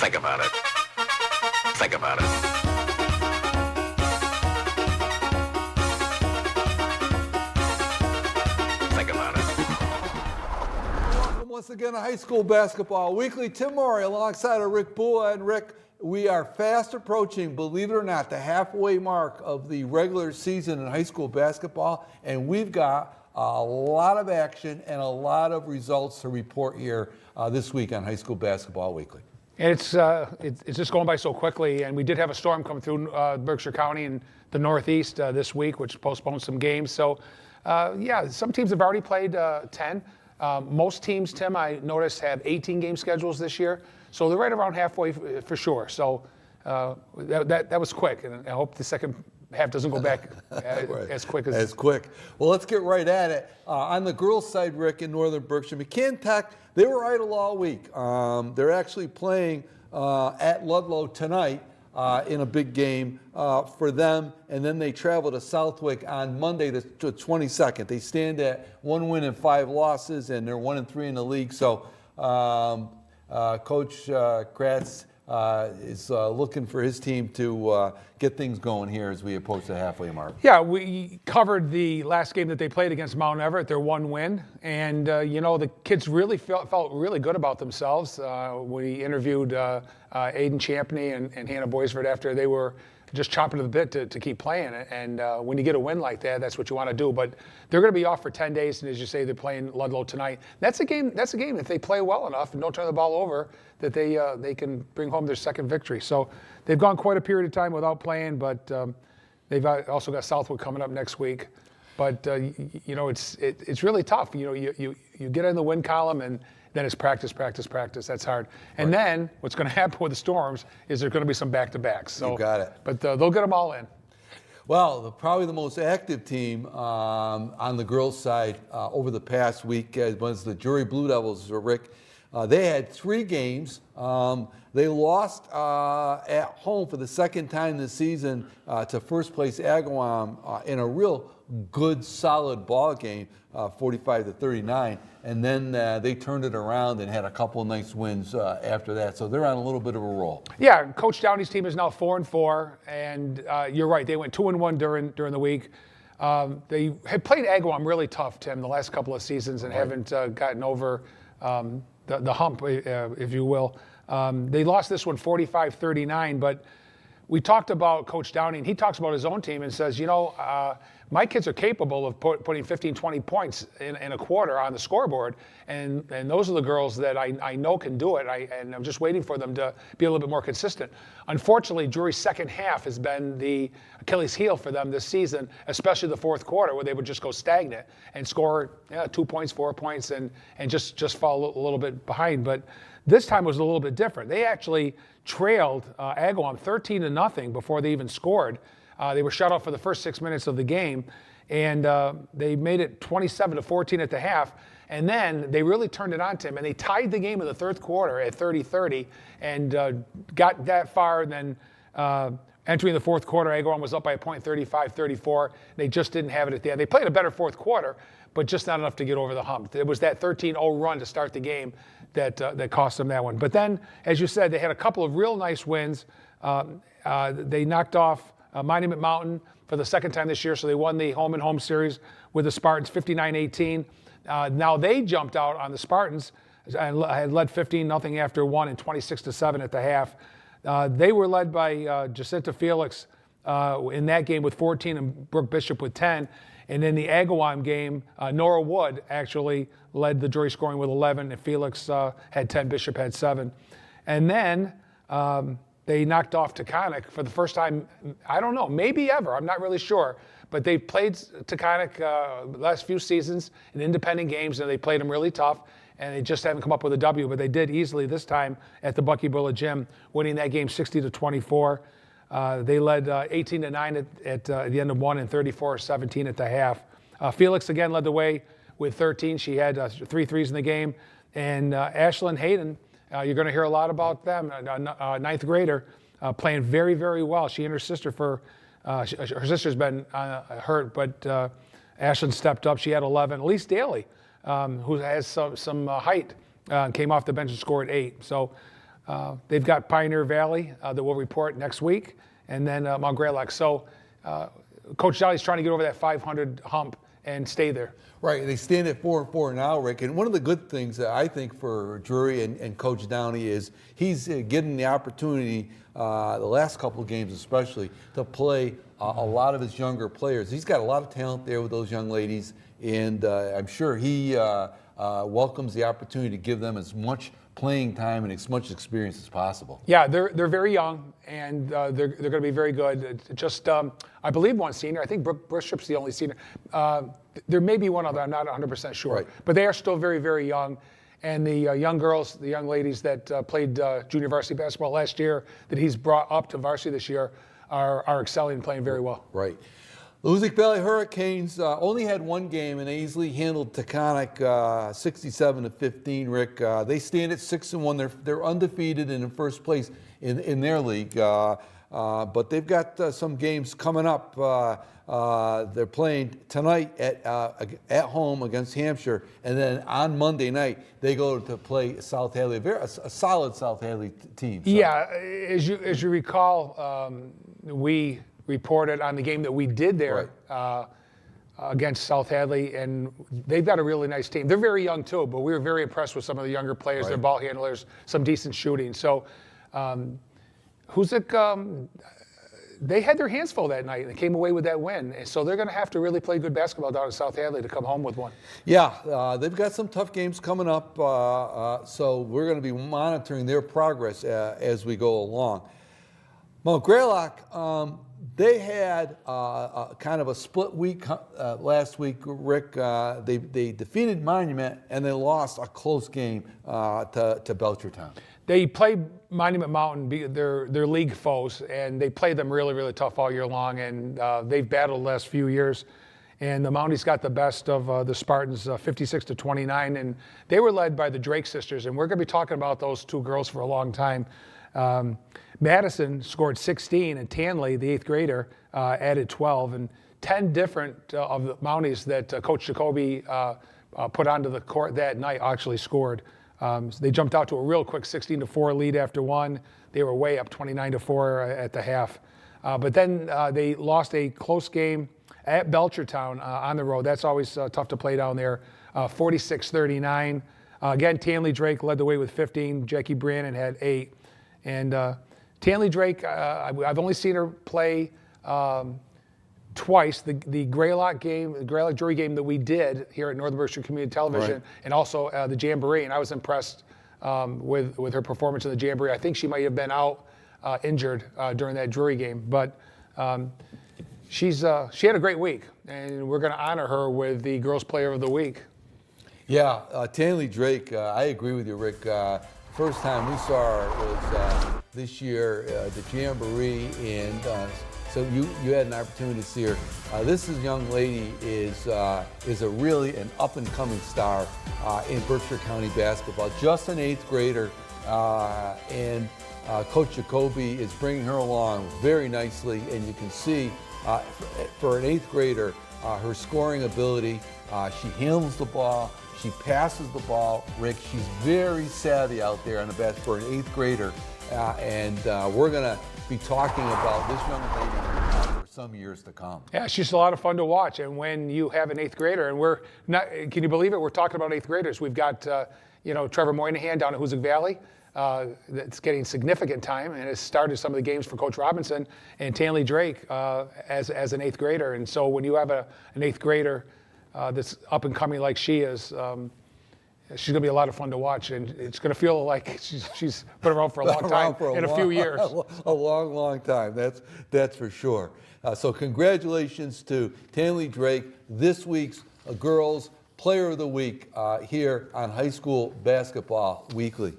Think about it. Think about it. Think about it. Welcome once again to High School Basketball Weekly. Tim Murray alongside of Rick Bua. And Rick, we are fast approaching, believe it or not, the halfway mark of the regular season in high school basketball. And we've got a lot of action and a lot of results to report here this week on High School Basketball Weekly. And it's just going by so quickly. And we did have a storm come through Berkshire County and the Northeast this week, which postponed some games. So, yeah, some teams have already played 10. Most teams, Tim, I noticed, have 18 game schedules this year. So they're right around halfway for sure. So that was quick. And I hope the second half doesn't go back as quick as quick. Well, let's get right at it. On the girls' side, Rick, in Northern Berkshire, McCann Tech, they were idle all week. They're actually playing at Ludlow tonight in a big game for them, and then they travel to Southwick on Monday, the 22nd. They stand at 1 win and 5 losses, and they're 1-3 in the league. So Coach Gratz is looking for his team to get things going here as we approach the halfway mark. Yeah, we covered the last game that they played against Mount Everett, their one win. And, the kids really felt really good about themselves. We interviewed Aiden Champney and Hannah Boisford after they were just chomping at the bit to keep playing. And when you get a win like that, that's what you want to do. But they're going to be off for 10 days, and as you say, they're playing Ludlow tonight. That's a game if they play well enough and don't turn the ball over, that they can bring home their second victory. So they've gone quite a period of time without playing, but they've also got Southwood coming up next week. But it's really tough. You get in the win column, and then it's practice. That's hard. And then what's going to happen with the Storms is there's going to be some back-to-backs. So, you got it. But they'll get them all in. Well, probably the most active team on the girls' side over the past week was the Drury Blue Devils, Rick. They had 3 games. They lost at home for the second time this season to first place Agawam in a real good, solid ball game, 45-39. And then they turned it around and had a couple of nice wins after that. So they're on a little bit of a roll. Yeah, Coach Downey's team is now 4-4, and you're right. They went 2-1 during the week. They had played Agawam really tough, Tim, the last couple of seasons, and haven't gotten over the hump, if you will. They lost this one 45-39, but we talked about Coach Downey, and he talks about his own team and says, my kids are capable of putting 15, 20 points in a quarter on the scoreboard, and those are the girls that I know can do it, and I'm just waiting for them to be a little bit more consistent. Unfortunately, Drury's second half has been the Achilles heel for them this season, especially the fourth quarter, where they would just go stagnant and score 2 points, 4 points, and just fall a little bit behind. But this time was a little bit different. They actually trailed Agawam 13-0 before they even scored. They were shut out for the first 6 minutes of the game, and they made it 27-14 at the half. And then they really turned it on to him, and they tied the game in the third quarter at 30-30 and got that far. And then entering the fourth quarter, Agawam was up by a point, 35-34. They just didn't have it at the end. They played a better fourth quarter, but just not enough to get over the hump. It was that 13-0 run to start the game that cost them that one. But then, as you said, they had a couple of real nice wins. They knocked off Monument Mountain for the second time this year, so they won the home-and-home series with the Spartans 59-18. Now they jumped out on the Spartans and had led 15-0 after 1 and 26-7 at the half. They were led by Jacinta Felix in that game with 14 and Brooke Bishop with 10. And in the Agawam game, Nora Wood actually led the Drury scoring with 11, and Felix had 10, Bishop had 7. And then they knocked off Taconic for the first time, I don't know, maybe ever, I'm not really sure. But they played Taconic the last few seasons in independent games, and they played them really tough, and they just haven't come up with a W. But they did easily this time at the Bucky Bullard Gym, winning that game 60-24. They led 18-9 at the end of 1 and 34-17 at the half. Felix again led the way with 13. She had 3 threes in the game. And Ashlyn Hayden, you're going to hear a lot about them, a ninth grader, playing very, very well. She and her sister her sister's been hurt, but Ashlyn stepped up. She had 11. Elise Daly, who has some height, came off the bench and scored 8. So They've got Pioneer Valley that will report next week, and then Mount Greylock. So Coach Jolly's trying to get over that 500 hump and stay there. Right, they stand at 4-4 now, Rick. And one of the good things that I think for Drury and Coach Downey is he's getting the opportunity, the last couple of games especially, to play a lot of his younger players. He's got a lot of talent there with those young ladies, and I'm sure he welcomes the opportunity to give them as much playing time and as much experience as possible. Yeah, they're very young, and they're going to be very good. It's just, I believe one senior. I think Brooke Bristrup's the only senior. There may be one other. I'm not 100% sure. Right. But they are still very, very young. And the young girls, the young ladies that played junior varsity basketball last year, that he's brought up to varsity this year, are excelling and playing very well. Right. The Hoosick Valley Hurricanes only had one game and they easily handled Taconic 67-15, Rick. They stand at 6-1. They're undefeated and in first place in their league. But they've got some games coming up. They're playing tonight at home against Hampshire, and then on Monday night they go to play South Hadley, a solid South Hadley team. So. Yeah, as you recall, we reported on the game that we did there against South Hadley, and they've got a really nice team. They're very young too, but we were very impressed with some of the younger players, their ball handlers, some decent shooting. So Hoosick, they had their hands full that night and they came away with that win. And so they're going to have to really play good basketball down in South Hadley to come home with one. Yeah, they've got some tough games coming up, so we're going to be monitoring their progress as we go along. Mount Greylock, they had kind of a split week last week, Rick. They defeated Monument and they lost a close game to Belchertown. They play Monument Mountain, their league foes, and they play them really, really tough all year long, and they've battled the last few years. And the Mounties got the best of the Spartans, 56-29, and they were led by the Drake sisters, and we're going to be talking about those two girls for a long time. Madison scored 16, and Tanley, the 8th grader, added 12, and 10 different of the Mounties that Coach Jacoby put onto the court that night actually scored. So they jumped out to a real quick 16-4 lead after one. They were way up 29-4 at the half. But then they lost a close game at Belchertown on the road. That's always tough to play down there, 46-39. Again, Tanley Drake led the way with 15. Jackie Brannon had 8. And Tanley Drake, I've only seen her play twice, the Greylock game, the Greylock Drury game that we did here at Northern Berkshire Community Television, and also the Jamboree, and I was impressed with her performance in the Jamboree. I think she might have been out injured during that Drury game, but she had a great week, and we're going to honor her with the Girls Player of the Week. Yeah, Tanley Drake, I agree with you, Rick. First time we saw her was this year, the Jamboree, and so you had an opportunity to see her. This young lady is a really an up-and-coming star in Berkshire County basketball. Just an 8th grader, and Coach Jacoby is bringing her along very nicely. And you can see for an 8th grader, her scoring ability. She handles the ball. She passes the ball. Rick, she's very savvy out there on the basket for an 8th grader. And we're going to be talking about this young lady for some years to come. Yeah, she's a lot of fun to watch. And when you have an 8th grader, and we're not, can you believe it? We're talking about 8th graders. We've got, Trevor Moynihan down at Hoosick Valley. That's getting significant time and has started some of the games for Coach Robinson, and Tanley Drake as an 8th grader. And so when you have an 8th grader that's up and coming like she is, she's going to be a lot of fun to watch, and it's going to feel like she's been around for a long time, a few years. A long, long time, that's for sure. So congratulations to Tanley Drake, this week's Girls Player of the Week here on High School Basketball Weekly.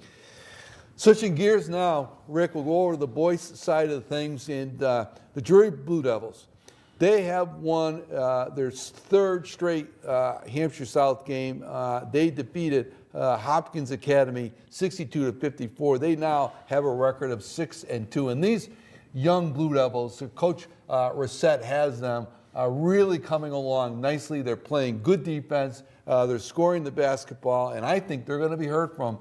Switching gears now, Rick, we'll go over to the boys' side of things, and the Drury Blue Devils. They have won their 3rd straight Hampshire South game. They defeated Hopkins Academy 62-54. They now have a record of 6-2. And these young Blue Devils, Coach Reset has them really coming along nicely. They're playing good defense. They're scoring the basketball, and I think they're going to be heard from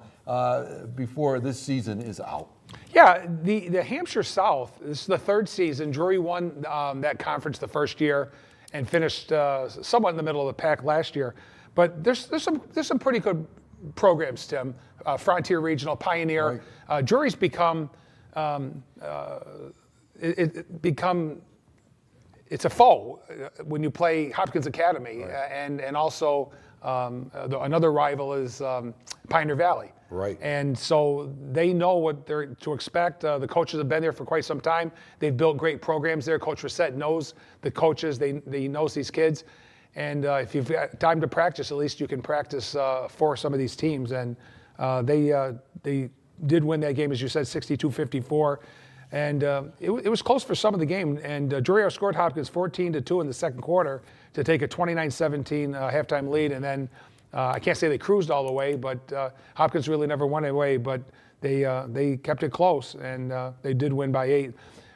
before this season is out. Yeah, the Hampshire South, this is the third season. Drury won that conference the first year and finished somewhat in the middle of the pack last year. But there's some pretty good programs, Tim. Frontier Regional, Pioneer. Right. Drury's become it's a foe when you play Hopkins Academy, Right. and also another rival is Pioneer Valley. Right. And so they know what they're to expect. The coaches have been there for quite some time. They've built great programs there. Coach Reset knows the coaches. He knows these kids. And if you've got time to practice, at least you can practice for some of these teams. And they did win that game, as you said, 62-54. And it was close for some of the game. And Drury outscored Hopkins 14-2 in the second quarter to take a 29-17 halftime lead. And then I can't say they cruised all the way, but Hopkins really never won away. But they kept it close, and they did win by 8.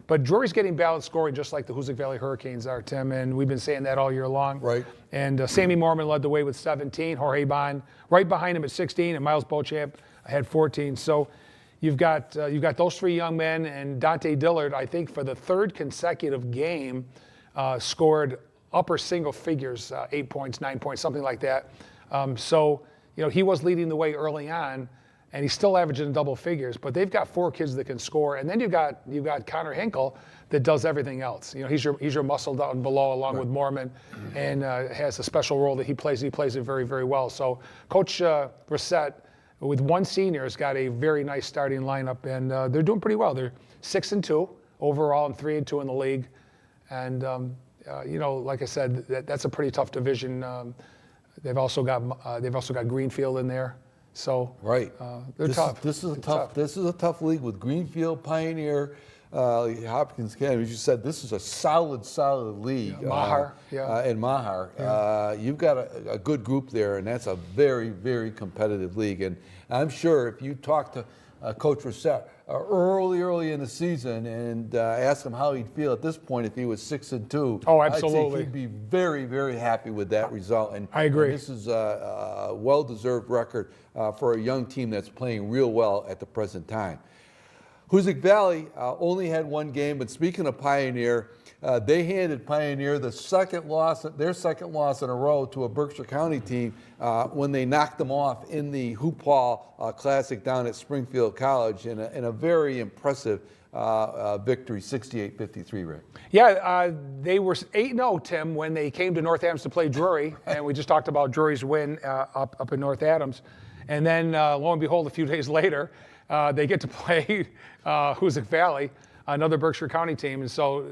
But Drury's getting balanced scoring just like the Hoosick Valley Hurricanes are, Tim, and we've been saying that all year long. Right. And Sammy Mormon led the way with 17, Jorge Bond right behind him at 16, and Miles Beauchamp had 14. So you've got those three young men, and Dante Dillard, I think for the third consecutive game, scored upper single figures, 8 points, 9 points, something like that. So he was leading the way early on, and he's still averaging double figures. But they've got 4 kids that can score, and then you've got Connor Hinkle that does everything else. He's your muscle down below, along with Mormon, and has a special role that he plays. He plays it very, very well. So Coach Brissett, with one senior, has got a very nice starting lineup, and they're doing pretty well. They're 6-2 overall and 3-2 in the league, and like I said, that's a pretty tough division. They've also got Greenfield in there, so Right. they're tough. This is a They're tough league with Greenfield, Pioneer, Hopkins Academy. As you said, this is a solid league. Mahar, and Mahar. You've got a good group there, and that's a very, very competitive league. And I'm sure if you talk to Coach Reset early in the season and ask him how he'd feel at this point if he was 6-2. Oh, I'd absolutely. say he'd be very, very happy with that result. And I agree. and this is a well-deserved record for a young team that's playing real well at the present time. Hoosick Valley only had one game, but speaking of Pioneer, they handed Pioneer their second loss in a row to a Berkshire County team when they knocked them off in the Hoop Hall Classic down at Springfield College in a very impressive victory, 68-53, Rick. Yeah, they were 8-0, Tim, when they came to North Adams to play Drury, and we just talked about Drury's win up in North Adams. And then, lo and behold, a few days later, they get to play Hoosick Valley, another Berkshire County team. And so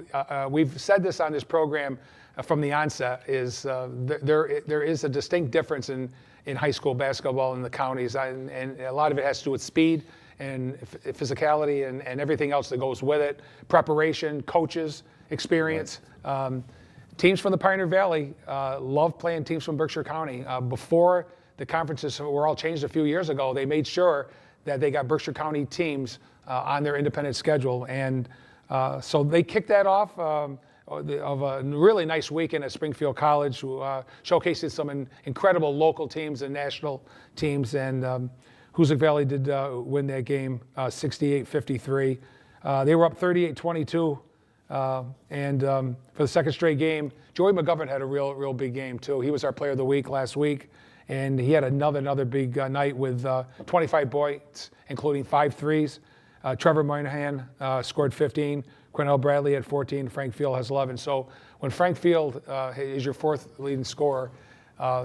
we've said this on this program from the onset, is there is a distinct difference in high school basketball in the counties, and a lot of it has to do with speed and physicality and everything else that goes with it, preparation, coaches, experience. Right. Teams from the Pioneer Valley love playing teams from Berkshire County. Before the conferences were all changed a few years ago, they made sure that they got Berkshire County teams on their independent schedule. And so they kicked that off of a really nice weekend at Springfield College, showcasing some incredible local teams and national teams. And Hoosick Valley did win that game 68-53. They were up 38-22. And for the second straight game, Joey McGovern had a real big game too. He was our player of the week last week. And he had another big night with 25 points, including 5 threes. Trevor Moynihan scored 15. Quinnell Bradley had 14. Frank Field has 11. So when Frank Field is your fourth leading scorer,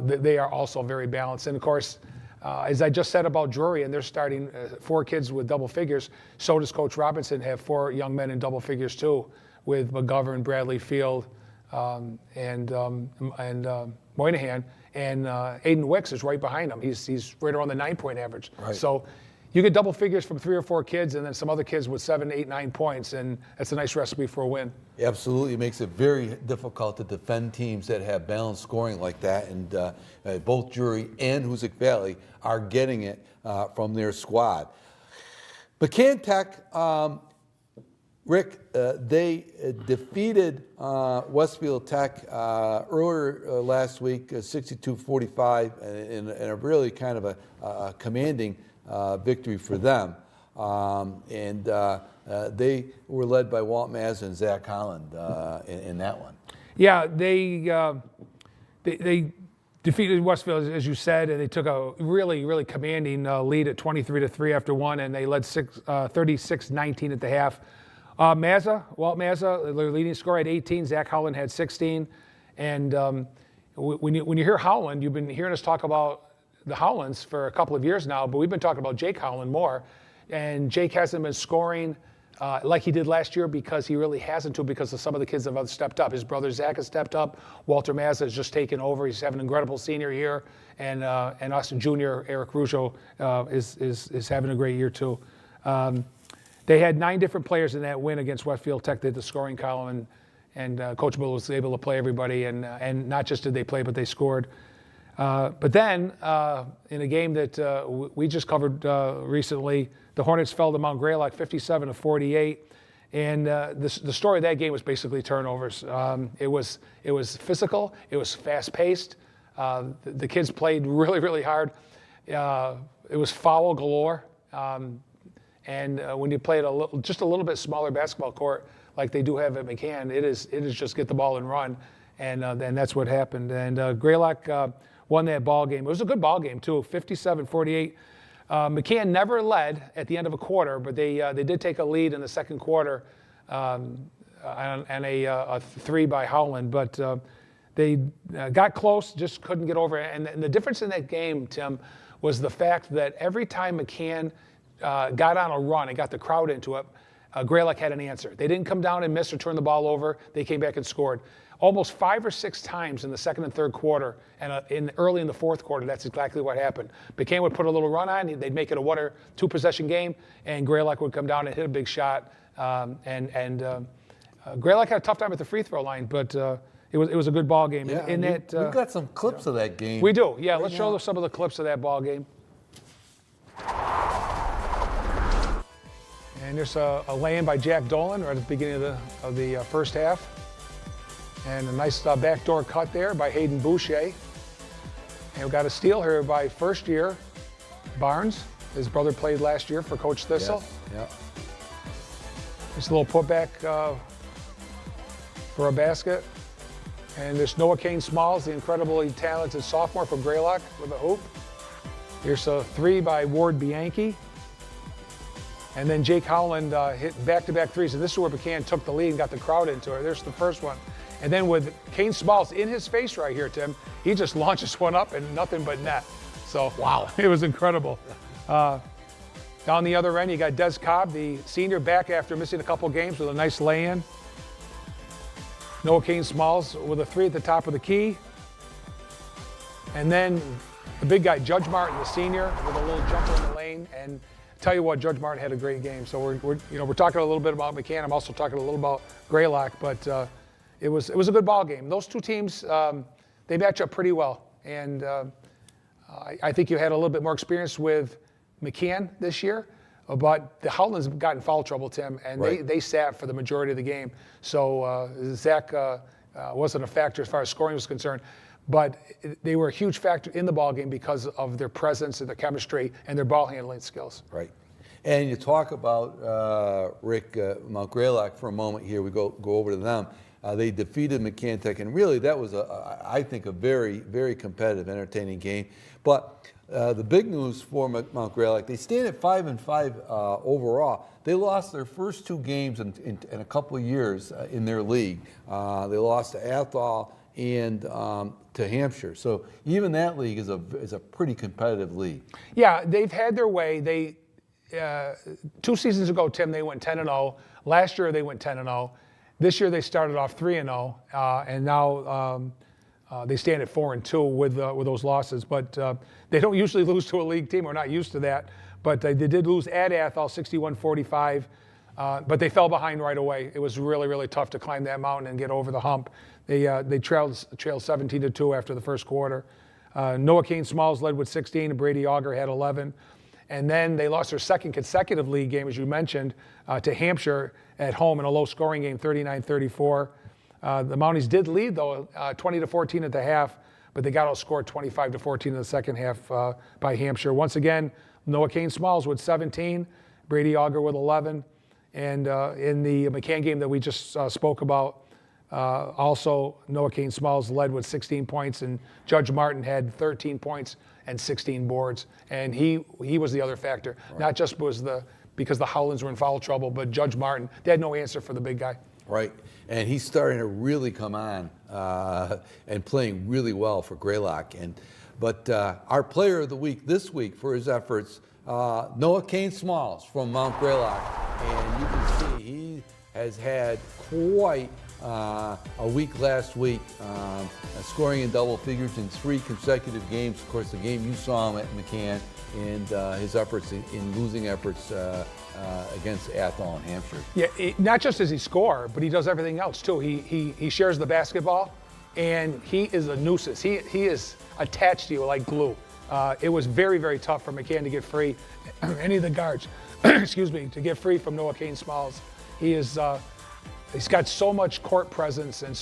they are also very balanced. And of course, as I just said about Drury, and they're starting 4 kids with double figures, so does Coach Robinson have 4 young men in double figures too, with McGovern, Bradley, Field, and Moynihan. And Aiden Wicks is right behind him. He's right around the 9-point average. Right. So you get double figures from 3 or 4 kids, and then some other kids with 7, 8, 9 points, and that's a nice recipe for a win. Absolutely, it makes it very difficult to defend teams that have balanced scoring like that. And both Drury and Hoosick Valley are getting it from their squad. McCann Tech, Rick, they defeated Westfield Tech earlier last week, 62-45, in a really kind of a commanding victory for them. They were led by Walt Mazza and Zach Holland in that one. Yeah, they defeated Westfield, as you said, and they took a really, really commanding lead at 23-3 after one, and they led 36-19 at the half. Walt Mazza, their leading scorer, had 18. Zach Holland had 16. And when you hear Holland, you've been hearing us talk about the Hollands for a couple of years now, but we've been talking about Jake Holland more. And Jake hasn't been scoring like he did last year because he really hasn't because of some of the kids that have stepped up. His brother Zach has stepped up. Walter Mazza has just taken over. He's having an incredible senior year. And Austin Jr., Eric Ruggio, is having a great year too. They had 9 different players in that win against Westfield Tech. They had the scoring column, and Coach Bill was able to play everybody. And not just did they play, but they scored. But then, in a game that we just covered recently, the Hornets fell to Mount Greylock 57-48. And the story of that game was basically turnovers. It was physical. It was fast-paced. The kids played really, really hard. It was foul galore. And when you play at just a little bit smaller basketball court like they do have at McCann, it is just get the ball and run, and that's what happened. And Greylock won that ball game. It was a good ball game too, 57-48. McCann never led at the end of a quarter, but they did take a lead in the second quarter, and a 3 by Howland. But they got close, just couldn't get over it. And the difference in that game, Tim, was the fact that every time McCann got on a run and got the crowd into it, Greylock had an answer. They didn't come down and miss or turn the ball over. They came back and scored. Almost 5 or 6 times in the second and third quarter, and early in the fourth quarter, that's exactly what happened. McCann would put a little run on, they'd make it a 1 or 2 possession game, and Greylock would come down and hit a big shot. Greylock had a tough time at the free throw line, but it was a good ball game. Yeah, we've got some clips of that game. We do, yeah. Let's show some of the clips of that ball game. And there's a lay-in by Jack Dolan right at the beginning of the first half. And a nice backdoor cut there by Hayden Boucher. And we've got a steal here by first-year Barnes. His brother played last year for Coach Thistle. Yes. Yeah. Just a little putback for a basket. And there's Noah Kane Smalls, the incredibly talented sophomore from Greylock with a hoop. Here's a 3 by Ward Bianchi. And then Jake Howland hit back-to-back threes. And this is where McCann took the lead and got the crowd into it. There's the first one. And then with Kane Smalls in his face right here, Tim, he just launches one up and nothing but net. So, wow, it was incredible. Down the other end, you got Des Cobb, the senior, back after missing a couple games with a nice lay-in. Noah Kane Smalls with a 3 at the top of the key. And then the big guy, Judge Martin, the senior, with a little jumper in the lane. And tell you what, Judge Martin had a great game. So we're talking a little bit about McCann. I'm also talking a little about Greylock, but it was a good ball game. Those two teams, they match up pretty well. And I think you had a little bit more experience with McCann this year, but the Howlands got in foul trouble, Tim, and right. they sat for the majority of the game. So Zach wasn't a factor as far as scoring was concerned, but they were a huge factor in the ball game because of their presence and their chemistry and their ball handling skills. Right. And you talk about Rick, Mount Greylock for a moment here. We go over to them. They defeated McCann Tech, and really that was, I think, a very, very competitive, entertaining game. But the big news for Mount Greylock, they stand at 5-5 overall. They lost their first 2 games in a couple of years in their league. They lost to Athol and to Hampshire. So even that league is a pretty competitive league. Yeah, they've had their way. They 2 seasons ago, Tim, they went 10-0. Last year they went 10-0. This year they started off 3-0, and now they stand at 4-2 with those losses. But they don't usually lose to a league team. We're not used to that. But they did lose at Athol 61-45. But they fell behind right away. It was really, really tough to climb that mountain and get over the hump. They trailed 17-2 after the first quarter. Noah Kane Smalls led with 16, and Brady Auger had 11. And then they lost their second consecutive league game, as you mentioned, to Hampshire at home in a low-scoring game, 39-34. The Mounties did lead, though, 20-14 at the half, but they got outscored 25-14 in the second half by Hampshire. Once again, Noah Kane-Smalls with 17, Brady Auger with 11. And in the McCann game that we just spoke about, also Noah Kane-Smalls led with 16 points, and Judge Martin had 13 points and 16 boards. And he was the other factor. Right. Not just because the Howlands were in foul trouble, but Judge Martin, they had no answer for the big guy. Right, and he's starting to really come on and playing really well for Greylock. But our player of the week this week for his efforts, Noah Kane-Smalls from Mount Greylock. And you can see he has had quite a week last week, scoring in double figures in 3 consecutive games. Of course, the game you saw him at McCann, and his efforts in losing efforts against Athol and Hampshire. Yeah, not just does he score, but he does everything else too. He shares the basketball, and he is a nuisance. He is attached to you like glue. It was very, very tough for McCann to get free, any of the guards, excuse me, to get free from Noah Kane-Smalls. He's got so much court presence and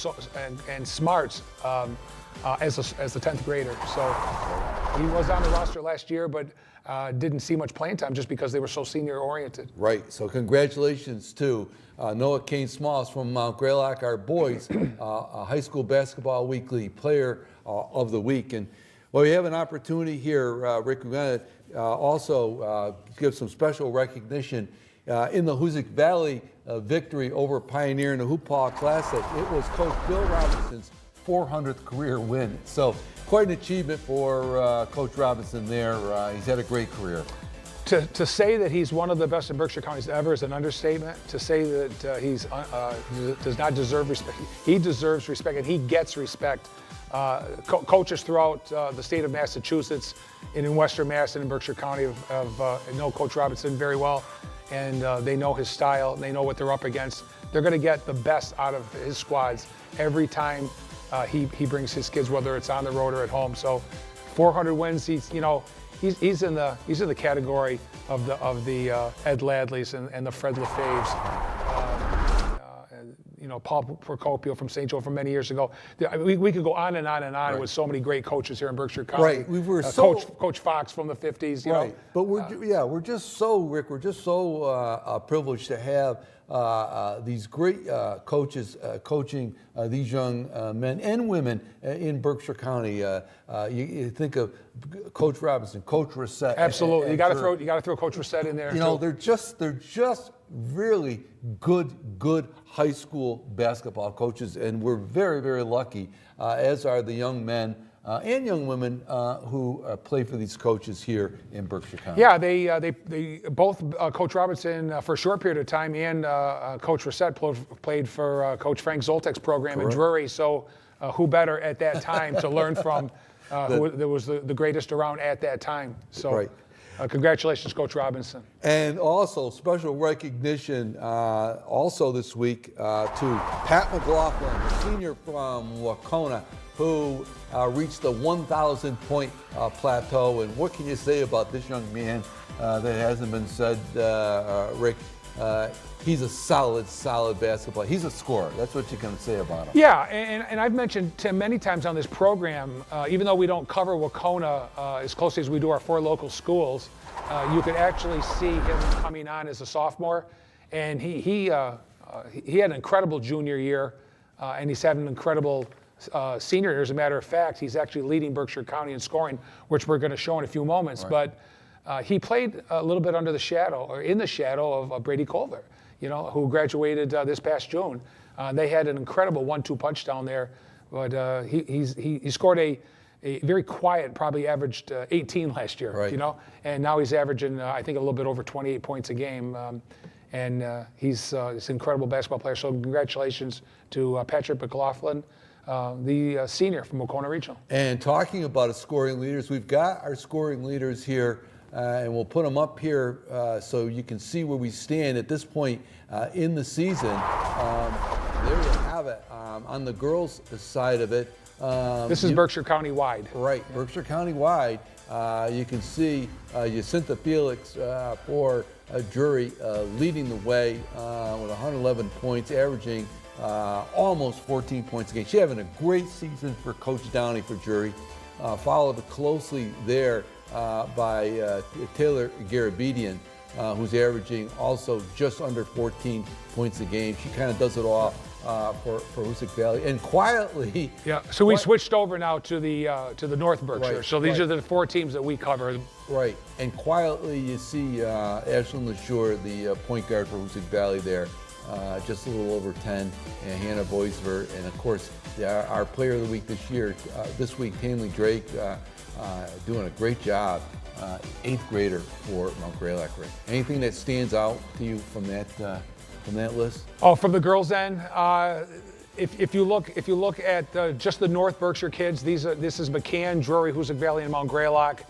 smarts as the 10th grader. So he was on the roster last year, but didn't see much playing time just because they were so senior oriented. Right. So congratulations to Noah Kane-Smalls from Mount Greylock, our boys, a high school basketball weekly player of the week. And well, we have an opportunity here, Rick. We're going to also give some special recognition in the Hoosick Valley victory over Pioneer in the Hoop Hall Classic. It was Coach Bill Robinson's 400th career win. So quite an achievement for Coach Robinson there. He's had a great career. To say that he's one of the best in Berkshire counties ever is an understatement. To say that he's does not deserve respect, he deserves respect, and he gets respect. Coaches throughout the state of Massachusetts and in Western Mass and in Berkshire County know Coach Robinson very well, and they know his style. They know what they're up against. They're going to get the best out of his squads every time he brings his kids, whether it's on the road or at home. So, 400 wins. He's in the category of the Ed Ladleys and the Fred LaFaves. Paul Procopio from St. Joe from many years ago. We could go on and on and on Right. with so many great coaches here in Berkshire County. Right, we were Coach Fox from the 50s. You right, know. but we're just so, Rick. We're just so privileged to have these great coaches coaching these young men and women in Berkshire County. You think of Coach Robinson, Coach Reset. Absolutely, you got to throw Coach Reset in there. You know, they're just really good high school basketball coaches, and we're very, very lucky, as are the young men and young women who play for these coaches here in Berkshire County. Yeah, they both Coach Robinson for a short period of time and Coach Reset played for Coach Frank Zoltek's program in Drury. So who better at that time to learn from who was the greatest around at that time. So. Right. Congratulations, Coach Robinson. And also special recognition also this week to Pat McLaughlin, a senior from Wacona, who reached the 1,000 point plateau. And what can you say about this young man that hasn't been said, Rick? He's a solid basketball. He's a scorer. That's what you can say about him. Yeah, and I've mentioned Tim many times on this program, even though we don't cover Wacona as closely as we do our 4 local schools, you could actually see him coming on as a sophomore, and he had an incredible junior year, and he's had an incredible senior year. As a matter of fact, he's actually leading Berkshire County in scoring, which we're going to show in a few moments. Right. But he played a little bit in the shadow of Brady Colver, who graduated this past June. They had an incredible 1-2 punch down there, but he scored a very quiet, probably averaged 18 last year, right. And now he's averaging, I think, a little bit over 28 points a game, and he's an incredible basketball player. So congratulations to Patrick McLaughlin, the senior from Wacona Regional. And talking about our scoring leaders, we've got our scoring leaders here. And we'll put them up here so you can see where we stand at this point in the season. There you have it. On the girls' side of it. This is Berkshire County wide. Right, yeah. Berkshire County wide. you can see Jacinta Felix for Drury leading the way with 111 points, averaging almost 14 points a game. She's having a great season for Coach Downey for Drury. Followed closely there by Taylor Garabedian, who's averaging also just under 14 points a game. She kind of does it all for Hoosick Valley, and quietly. Yeah. So we switched over now to the North Berkshire. Right, so these right. are the 4 teams that we cover. Right, and quietly you see Ashlyn LaSure, the point guard for Hoosick Valley there, just a little over 10, and Hannah Boisver, and of course our player of the week this week, Tanley Drake, doing a great job, 8th grader for Mount Greylock. Rick, anything that stands out to you from that list? Oh, from the girls' end, if you look at just the North Berkshire kids, this is McCann, Drury, Hoosick Valley, and Mount Greylock.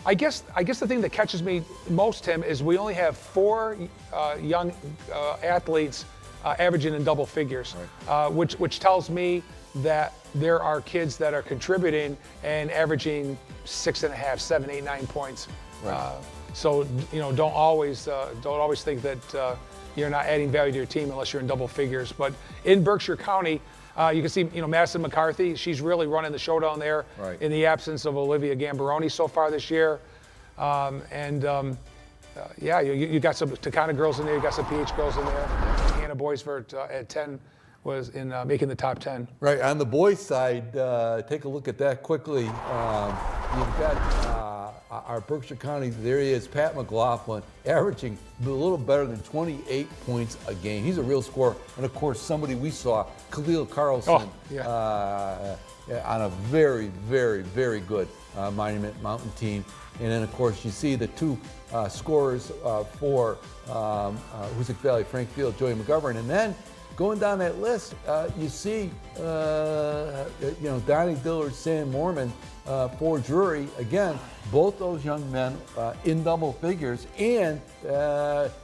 I guess the thing that catches me most, Tim, is we only have 4 young athletes averaging in double figures, right. which tells me that there are kids that are contributing and averaging 6.5, 7, 8, 9 points. Right. So don't always think that you're not adding value to your team unless you're in double figures. But in Berkshire County, you can see, Madison McCarthy, she's really running the show down there, right. in the absence of Olivia Gambaroni so far this year. Yeah, you got some Takana girls in there, you got some PH girls in there. Hannah Boisvert at 10 was in making the top 10. Right, on the boys' side, take a look at that quickly. You've got our Berkshire County, there he is, Pat McLaughlin, averaging a little better than 28 points a game. He's a real scorer. And of course, somebody we saw, Khalil Carlson, on a very, very, very good Monument Mountain team. And then, of course, you see the 2 scorers for Hoosick Valley, Frank Field, Joey McGovern. And then going down that list, you see, Donnie Dillard, Sam Mormon for Drury. Again, both those young men in double figures. And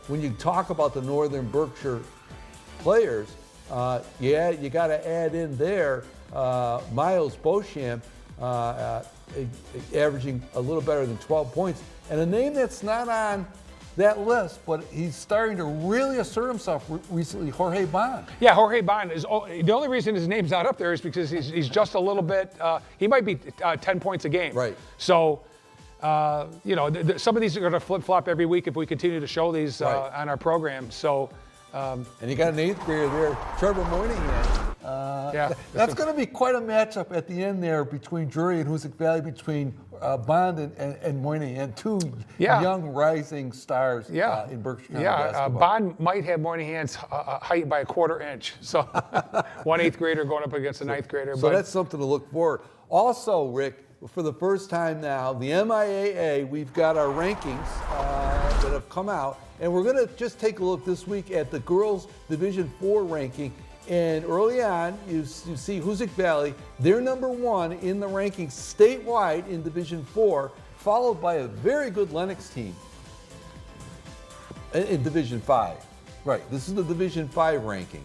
when you talk about the Northern Berkshire players, you got to add in there Miles Beauchamp, averaging a little better than 12 points. And a name that's not on that list, but he's starting to really assert himself recently, Jorge Bond. Yeah, Jorge Bond is the only reason his name's not up there is because he's just a little bit. He might be 10 points a game. Right. So, some of these are going to flip-flop every week if we continue to show these right. on our program. So. And you got an 8th grader there, Trevor Moynihan. That's going to be quite a matchup at the end there between Drury and Hoosick Valley, between Bond and Moynihan, 2 young rising stars in Berkshire County basketball. Bond might have Moynihan's height by a 1/4 inch. So 1 8th grader going up against a 9th grader. So that's something to look for. Also, Rick, for the first time now, the MIAA, we've got our rankings that have come out. And we're going to just take a look this week at the girls Division 4 ranking. And early on, you see Hoosick Valley, they're number 1 in the rankings statewide in Division 4, followed by a very good Lennox team in Division 5. Right, this is the Division 5 ranking.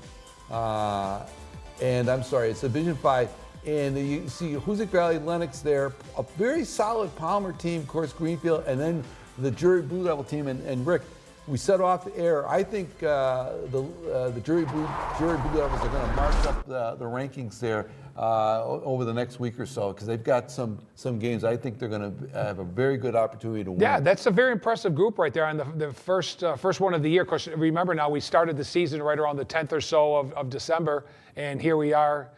And I'm sorry, it's Division 5. And you see Hoosick Valley, Lennox there, a very solid Palmer team, of course, Greenfield, and then the Drury Blue Devil team. And Rick, we set off the air. I think the Drury Blue Devils are going to march up the rankings there over the next week or so, because they've got some games. I think they're going to have a very good opportunity to win. Yeah, that's a very impressive group right there on the first one of the year. Of course, remember now we started the season right around the 10th or so of December, and here we are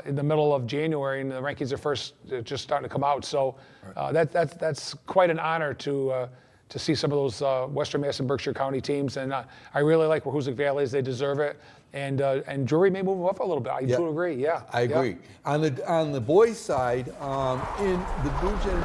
in the middle of January, and the rankings are just starting to come out. So that's quite an honor to see some of those Western Mass and Berkshire County teams, and I really like where Hoosick Valley is. They deserve it, and Drury may move them up a little bit. I do agree. Yeah, I agree. Yeah. On the boys' side, in Division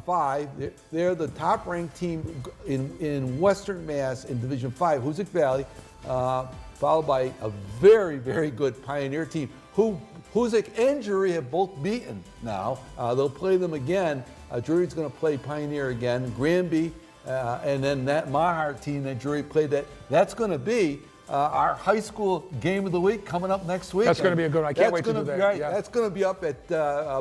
5, they're the top-ranked team in Western Mass in Division 5, Hoosick Valley, followed by a very, very good Pioneer team who Hoosick and Drury have both beaten now. They'll play them again. Drury's going to play Pioneer again. Granby. And then that Mahart team that Drury played, that's going to be our high school game of the week coming up next week. That's going to be a good one. I can't wait to do that. Right, Yeah. That's going to be up at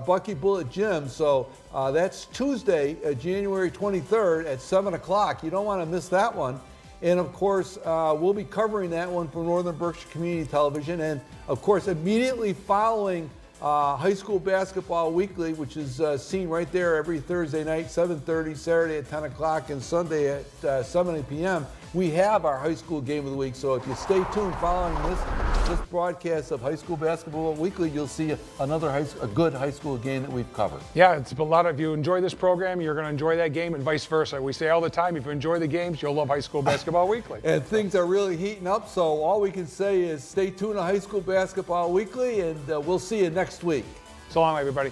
Bucky Bullet Gym. So that's Tuesday, January 23rd at 7 o'clock. You don't want to miss that one. And of course, we'll be covering that one for Northern Berkshire Community Television. And of course, immediately following High School Basketball Weekly, which is seen right there every Thursday night, 7:30, Saturday at 10 o'clock, and Sunday at 7 p.m., we have our high school game of the week. So if you stay tuned following this broadcast of High School Basketball Weekly, you'll see another a good high school game that we've covered. Yeah, it's a lot of you enjoy this program, you're going to enjoy that game, and vice versa. We say all the time, if you enjoy the games, you'll love High School Basketball Weekly. And things are really heating up, so all we can say is stay tuned to High School Basketball Weekly, and we'll see you next week. So long, everybody.